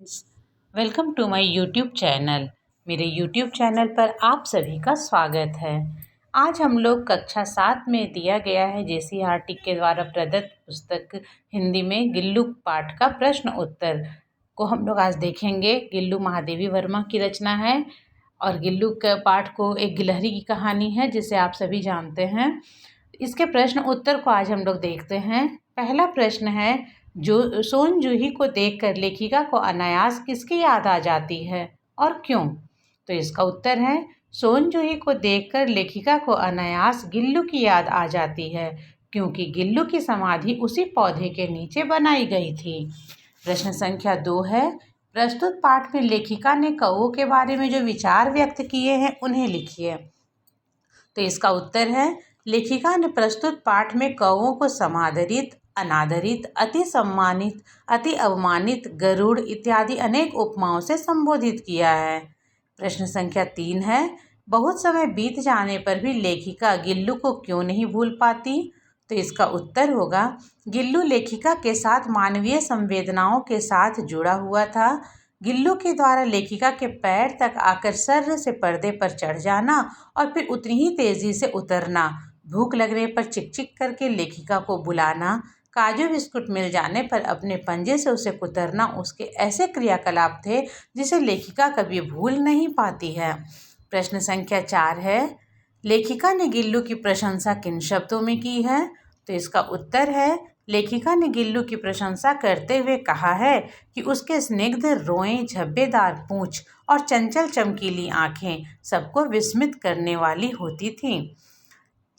Welcome to my YouTube channel. मेरे YouTube channel पर आप सभी का स्वागत है। आज हम लोग कक्षा 7 में दिया गया है जेसीईआरटी के द्वारा प्रदत्त पुस्तक हिंदी में गिल्लू पाठ का प्रश्न उत्तर को हम लोग आज देखेंगे। गिल्लू महादेवी वर्मा की रचना है और गिल्लू के पाठ को एक गिलहरी की कहानी है जिसे आप सभी जानते हैं। इसके प्रश्न उत्तर को आज हम लोग देखते हैं। पहला प्रश्न है, जो सोन जूही को देखकर लेखिका को अनायास किसकी याद आ जाती है और क्यों? तो इसका उत्तर है, सोन जूही को देखकर लेखिका को अनायास गिल्लू की याद आ जाती है क्योंकि गिल्लू की समाधि उसी पौधे के नीचे बनाई गई थी। प्रश्न संख्या 2 है, प्रस्तुत पाठ में लेखिका ने कौओं के बारे में जो विचार व्यक्त किए हैं उन्हें लिखिए। तो इसका उत्तर है, लेखिका ने प्रस्तुत पाठ में कौओं को समादरित, अनादरित, अति सम्मानित, अति अवमानित, गरुड़ इत्यादि अनेक उपमाओं से संबोधित किया है। प्रश्न संख्या 3 है, बहुत समय बीत जाने पर भी लेखिका गिल्लू को क्यों नहीं भूल पाती? तो इसका उत्तर होगा, गिल्लू लेखिका के साथ मानवीय संवेदनाओं के साथ जुड़ा हुआ था। गिल्लू के द्वारा लेखिका के पैर तक आकर सर्र से पर्दे पर चढ़ जाना और फिर उतनी ही तेजी से उतरना, भूख लगने पर चिक चिक करके लेखिका को बुलाना, काजू बिस्कुट मिल जाने पर अपने पंजे से उसे कुतरना उसके ऐसे क्रियाकलाप थे जिसे लेखिका कभी भूल नहीं पाती है। प्रश्न संख्या 4 है, लेखिका ने गिल्लू की प्रशंसा किन शब्दों में की है? तो इसका उत्तर है, लेखिका ने गिल्लू की प्रशंसा करते हुए कहा है कि उसके स्निग्ध रोएं, झब्बेदार पूंछ और चंचल चमकीली आंखें सबको विस्मित करने वाली होती थीं।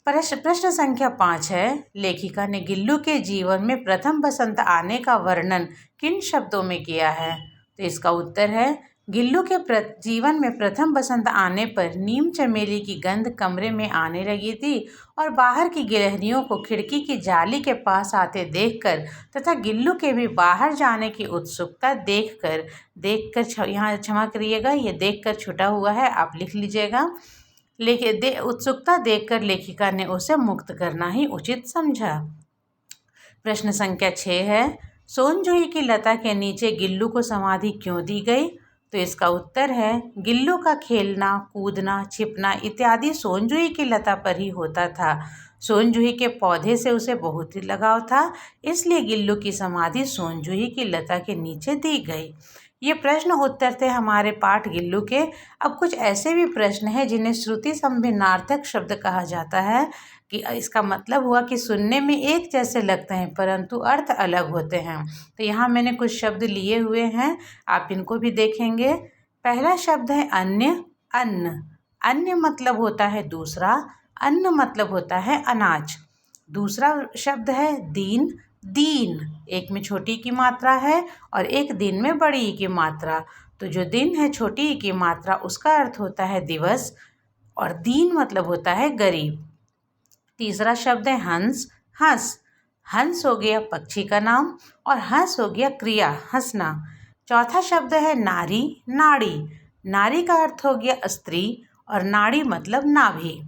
प्रश्न संख्या 5 है, लेखिका ने गिल्लू के जीवन में प्रथम बसंत आने का वर्णन किन शब्दों में किया है? तो इसका उत्तर है, गिल्लू के जीवन में प्रथम बसंत आने पर नीम चमेली की गंध कमरे में आने लगी थी और बाहर की गिलहरियों को खिड़की की जाली के पास आते देखकर तथा गिल्लू के भी बाहर जाने की उत्सुकता देखकर यहाँ क्षमा करिएगा, ये देखकर छुटा हुआ है, आप लिख लीजिएगा। उत्सुकता देखकर लेखिका ने उसे मुक्त करना ही उचित समझा। प्रश्न संख्या 6 है, सोन जूही की लता के नीचे गिल्लू को समाधि क्यों दी गई? तो इसका उत्तर है, गिल्लू का खेलना, कूदना, छिपना इत्यादि सोन जूही की लता पर ही होता था। सोन जूही के पौधे से उसे बहुत ही लगाव था, इसलिए गिल्लू की समाधि सोन जूही की लता के नीचे दी गई। ये प्रश्न उत्तर थे हमारे पाठ गिल्लू के। अब कुछ ऐसे भी प्रश्न हैं जिन्हें श्रुति संभिन्नार्थक शब्द कहा जाता है, कि इसका मतलब हुआ कि सुनने में एक जैसे लगते हैं परंतु अर्थ अलग होते हैं। तो यहाँ मैंने कुछ शब्द लिए हुए हैं, आप इनको भी देखेंगे। पहला शब्द है अन्य, अन्न। अन्य मतलब होता है दूसरा, अन्न मतलब होता है अनाज। दूसरा शब्द है दीन, दीन एक में छोटी की मात्रा है और एक दिन में बड़ी ई की मात्रा। तो जो दिन है छोटी ई की मात्रा उसका अर्थ होता है दिवस और दीन मतलब होता है गरीब। तीसरा शब्द है हंस, हंस। हंस हो गया पक्षी का नाम और हंस हो गया क्रिया, हंसना। चौथा शब्द है नारी, नाड़ी। नारी का अर्थ हो गया स्त्री और नाड़ी मतलब नाभि।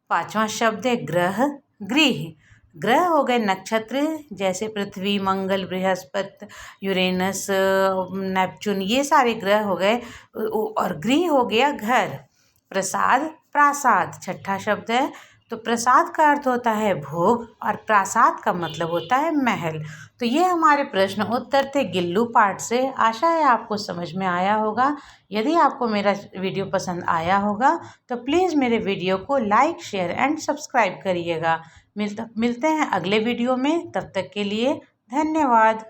पांचवा शब्द है ग्रह, गृह। ग्रह हो गए नक्षत्र जैसे पृथ्वी, मंगल, बृहस्पति, यूरेनस, नेपच्यून, ये सारे ग्रह हो गए। और गृह हो गया घर। प्रसाद, प्रासाद छठा शब्द है। तो प्रसाद का अर्थ होता है भोग और प्रासाद का मतलब होता है महल। तो ये हमारे प्रश्न उत्तर थे गिल्लू पाठ से। आशा है आपको समझ में आया होगा। यदि आपको मेरा वीडियो पसंद आया होगा तो प्लीज़ मेरे वीडियो को लाइक, शेयर एंड सब्सक्राइब करिएगा। मिलते हैं अगले वीडियो में, तब तक के लिए धन्यवाद।